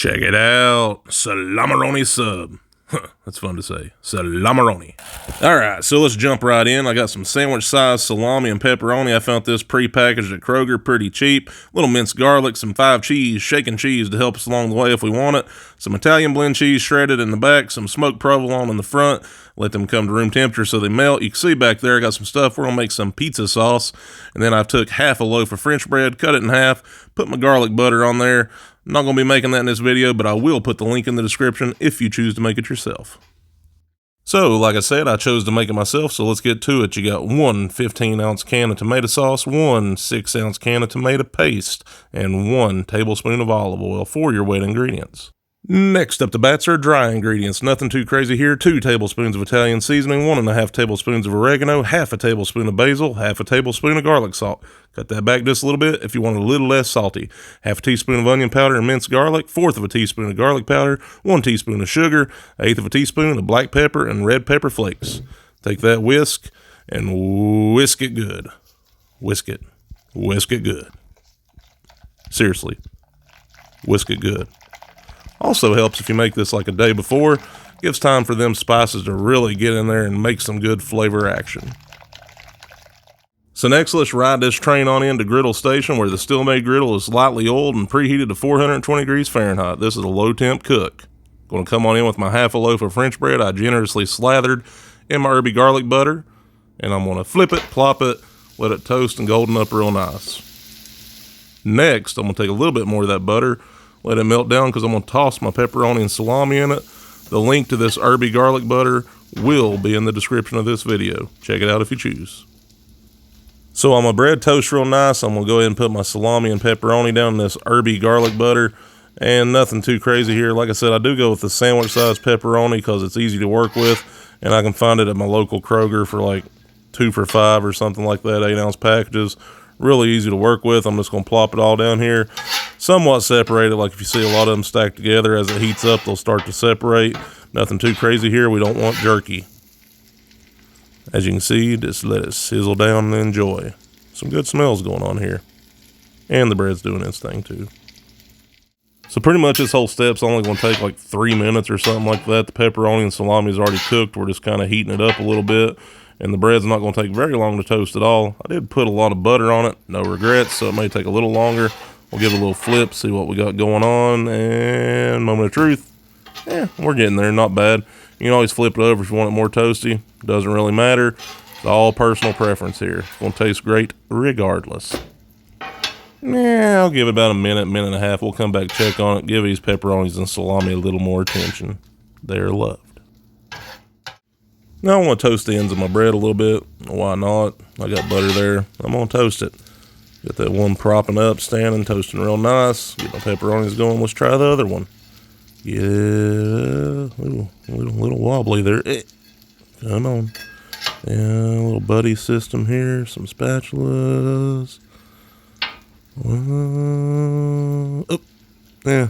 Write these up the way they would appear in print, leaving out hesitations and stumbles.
Check it out. Salameroni sub. That's fun to say. Salameroni. Alright, so let's jump right in. I got some sandwich-sized salami and pepperoni. I found this pre-packaged at Kroger, pretty cheap. Little minced garlic, some 5 cheese, shaken cheese to help us along the way if we want it. Some Italian blend cheese shredded in the back, some smoked provolone in the front. Let them come to room temperature so they melt. You can see back there I got some stuff. We're going to make some pizza sauce. And then I took half a loaf of French bread, cut it in half, put my garlic butter on there. I'm not going to be making that in this video, but I will put the link in the description if you choose to make it yourself. So, like I said, I chose to make it myself, so let's get to it. You got one 15-ounce can of tomato sauce, one 6-ounce can of tomato paste, and 1 tablespoon of olive oil for your wet ingredients. Next up the bats are dry ingredients. Nothing too crazy here. 2 tablespoons of Italian seasoning, 1.5 tablespoons of oregano, half a tablespoon of basil, half a tablespoon of garlic salt. Cut that back just a little bit if you want it a little less salty. Half a teaspoon of onion powder and minced garlic, 1/4 of a teaspoon of garlic powder, 1 teaspoon of sugar, 1/8 of a teaspoon of black pepper and red pepper flakes. Take that whisk and whisk it good. Whisk it. Whisk it good. Seriously. Whisk it good. Also helps if you make this like a day before. Gives time for them spices to really get in there and make some good flavor action. So next, let's ride this train on into Griddle Station, where the still-made griddle is lightly oiled and preheated to 420 degrees Fahrenheit. This is a low-temp cook. Going to come on in with my half a loaf of French bread I generously slathered in my herby garlic butter. And I'm going to flip it, plop it, let it toast and golden up real nice. Next, I'm going to take a little bit more of that butter, let it melt down because I'm going to toss my pepperoni and salami in it. The link to this herby garlic butter will be in the description of this video. Check it out if you choose. So while my bread toasts real nice, I'm going to go ahead and put my salami and pepperoni down in this herby garlic butter. And nothing too crazy here. Like I said, I do go with the sandwich-sized pepperoni because it's easy to work with. And I can find it at my local Kroger for like 2 for $5 or something like that, 8-ounce packages. Really easy to work with. I'm just going to plop it all down here. Somewhat separated, like if you see a lot of them stacked together, as it heats up, they'll start to separate. Nothing too crazy here. We don't want jerky. As you can see, just let it sizzle down and enjoy. Some good smells going on here. And the bread's doing its thing too. So pretty much this whole step's only going to take like 3 minutes or something like that. The pepperoni and salami is already cooked. We're just kind of heating it up a little bit. And the bread's not going to take very long to toast at all. I did put a lot of butter on it. No regrets, so it may take a little longer. We'll give it a little flip, see what we got going on. And moment of truth. Yeah, we're getting there. Not bad. You can always flip it over if you want it more toasty. Doesn't really matter. It's all personal preference here. It's going to taste great regardless. Yeah, I'll give it about a minute, minute and a half. We'll come back, check on it, give these pepperonis and salami a little more attention. They're loved. Now I want to toast the ends of my bread a little bit. Why not? I got butter there. I'm going to toast it. Get that one propping up, standing, toasting real nice. Get my pepperonis going. Let's try the other one. Yeah, little wobbly there. Come on. Yeah, a little buddy system here. Some spatulas. Oh, yeah.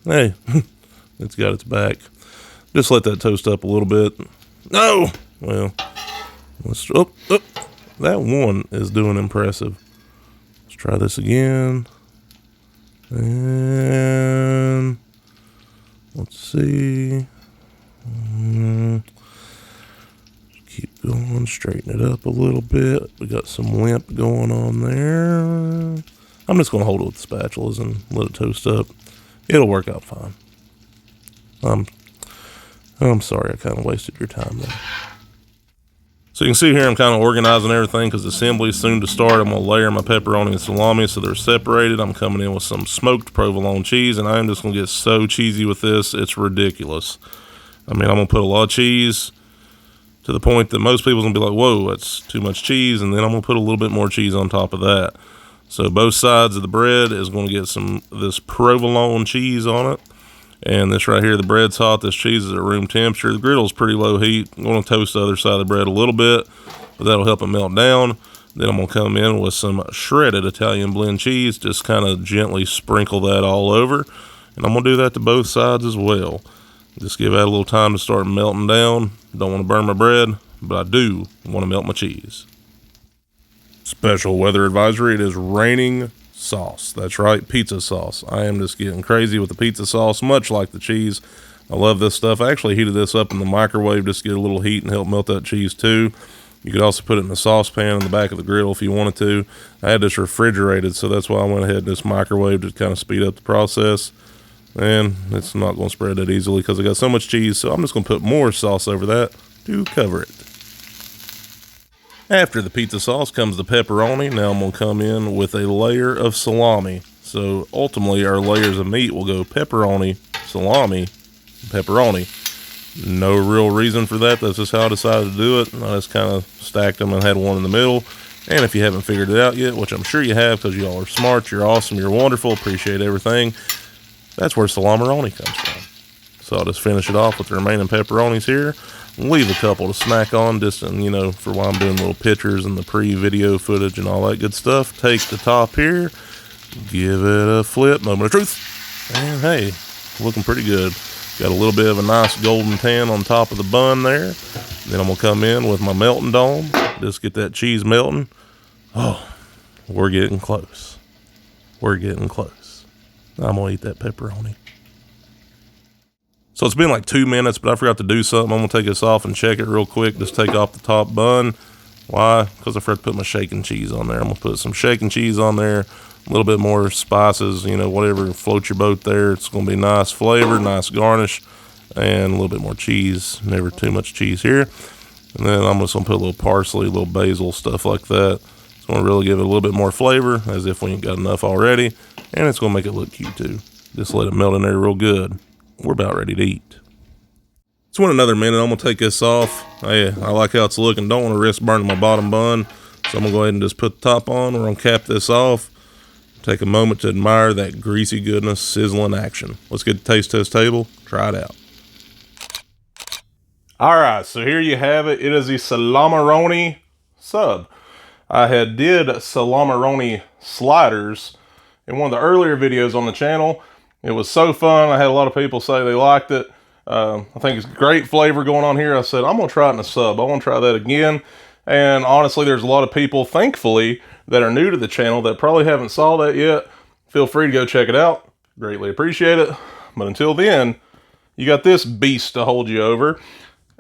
Hey, it's got its back. Just let that toast up a little bit. No! Well, that one is doing impressive. Let's try this again. And let's see. Keep going, straighten it up a little bit. We got some limp going on there. I'm just going to hold it with the spatulas and let it toast up. It'll work out fine. I'm sorry I kind of wasted your time there. So you can see here I'm kind of organizing everything because assembly is soon to start. I'm going to layer my pepperoni and salami so they're separated. I'm coming in with some smoked provolone cheese, and I'm just going to get so cheesy with this, it's ridiculous. I mean, I'm going to put a lot of cheese to the point that most people are going to be like, whoa, that's too much cheese, and then I'm going to put a little bit more cheese on top of that. So both sides of the bread is going to get some of this provolone cheese on it. And this right here, the bread's hot. This cheese is at room temperature. The griddle's pretty low heat. I'm going to toast the other side of the bread a little bit, but that'll help it melt down. Then I'm going to come in with some shredded Italian blend cheese. Just kind of gently sprinkle that all over. And I'm going to do that to both sides as well. Just give that a little time to start melting down. Don't want to burn my bread, but I do want to melt my cheese. Special weather advisory. It is raining sauce. That's right, pizza sauce. I am just getting crazy with the pizza sauce, much like the cheese. I love this stuff. I actually heated this up in the microwave just to get a little heat and help melt that cheese too. You could also put it in a saucepan in the back of the griddle if you wanted to. I had this refrigerated, so that's why I went ahead and just microwave to kind of speed up the process. And it's not going to spread that easily because I got so much cheese, so I'm just going to put more sauce over that to cover it. After the pizza sauce comes the pepperoni. Now I'm going to come in with a layer of salami. So ultimately our layers of meat will go pepperoni, salami, pepperoni. No real reason for that. That's just how I decided to do it. I just kind of stacked them and had one in the middle. And if you haven't figured it out yet, which I'm sure you have because you all are smart, you're awesome, you're wonderful, appreciate everything, that's where Salameroni comes from. So I'll just finish it off with the remaining pepperonis here. Leave a couple to snack on, just, you know, for while I'm doing little pictures and the pre-video footage and all that good stuff. Take the top here, give it a flip, moment of truth, and hey, looking pretty good. Got a little bit of a nice golden tan on top of the bun there. Then I'm going to come in with my melting dome, just get that cheese melting. Oh, we're getting close. We're getting close. I'm going to eat that pepperoni. So it's been like 2 minutes, but I forgot to do something. I'm going to take this off and check it real quick. Just take off the top bun. Why? Because I forgot to put my shaken cheese on there. I'm going to put some shaken cheese on there, a little bit more spices, you know, whatever floats your boat there. It's going to be nice flavor, nice garnish, and a little bit more cheese. Never too much cheese here. And then I'm just going to put a little parsley, a little basil, stuff like that. It's going to really give it a little bit more flavor, as if we ain't got enough already. And it's going to make it look cute too. Just let it melt in there real good. We're about ready to eat. So in another minute, I'm going to take this off. Hey, I like how it's looking. Don't want to risk burning my bottom bun. So I'm going to go ahead and just put the top on. We're going to cap this off. Take a moment to admire that greasy goodness, sizzling action. Let's get the taste test table. Try it out. All right, so here you have it. It is the Salameroni sub. I had did Salameroni sliders in one of the earlier videos on the channel. It was so fun. I had a lot of people say they liked it. I think it's great flavor going on here. I said, I'm going to try it in a sub. I want to try that again. And honestly, there's a lot of people, thankfully, that are new to the channel that probably haven't saw that yet. Feel free to go check it out. Greatly appreciate it. But until then, you got this beast to hold you over.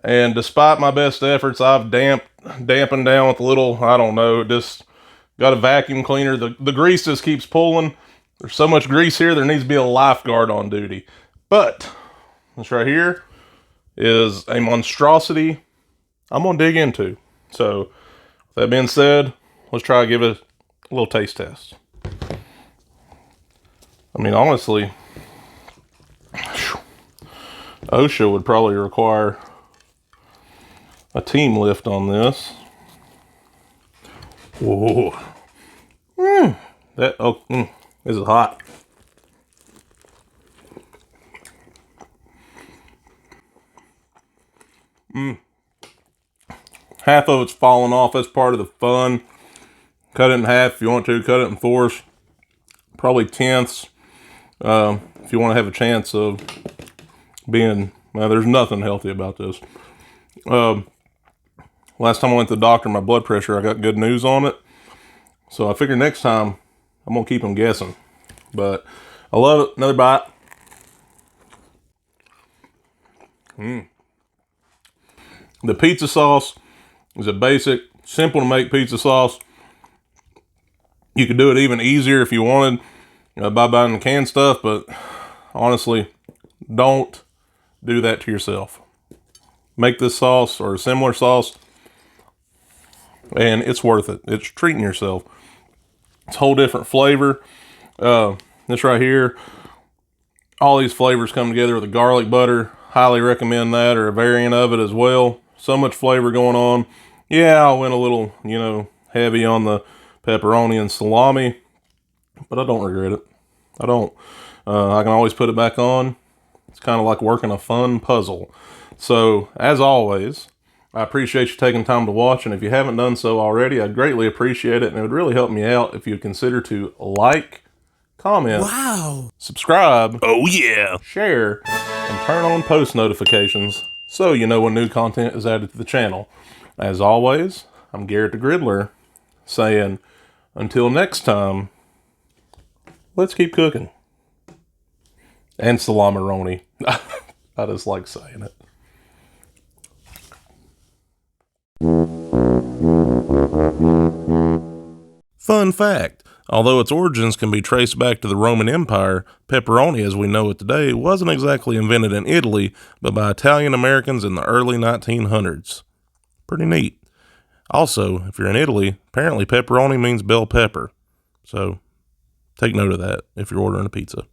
And despite my best efforts, I've dampened down with a little, I don't know, just got a vacuum cleaner. The grease just keeps pulling. There's so much grease here, there needs to be a lifeguard on duty. But this right here is a monstrosity I'm going to dig into. So, with that being said, let's try to give it a little taste test. I mean, honestly, OSHA would probably require a team lift on this. Whoa. This is hot. Half of it's falling off. That's part of the fun. Cut it in half if you want to. Cut it in fourths. Probably tenths. If you want to have a chance of being... Well, there's nothing healthy about this. Last time I went to the doctor, my blood pressure, I got good news on it. So I figure next time, I'm going to keep them guessing. But I love it. Another bite. The pizza sauce is a basic, simple to make pizza sauce. You could do it even easier if you wanted by buying the canned stuff, but honestly, don't do that to yourself. Make this sauce or a similar sauce, and it's worth it. It's treating yourself. It's a whole different flavor. This right here, all these flavors come together with the garlic butter. Highly recommend that, or a variant of it as well. So much flavor going on. Yeah, I went a little, heavy on the pepperoni and salami, but I don't regret it. I don't. I can always put it back on. It's kind of like working a fun puzzle. So, as always, I appreciate you taking time to watch, and if you haven't done so already, I'd greatly appreciate it, and it would really help me out if you'd consider to like, comment, subscribe, oh yeah, share, and turn on post notifications so you know when new content is added to the channel. As always, I'm Garrett the Griddler, saying, until next time, let's keep cooking. And Salameroni. I just like saying it. Fun fact, although its origins can be traced back to the Roman Empire, pepperoni as we know it today wasn't exactly invented in Italy, but by Italian Americans in the early 1900s. Pretty neat. Also, if you're in Italy, apparently pepperoni means bell pepper. So take note of that if you're ordering a pizza.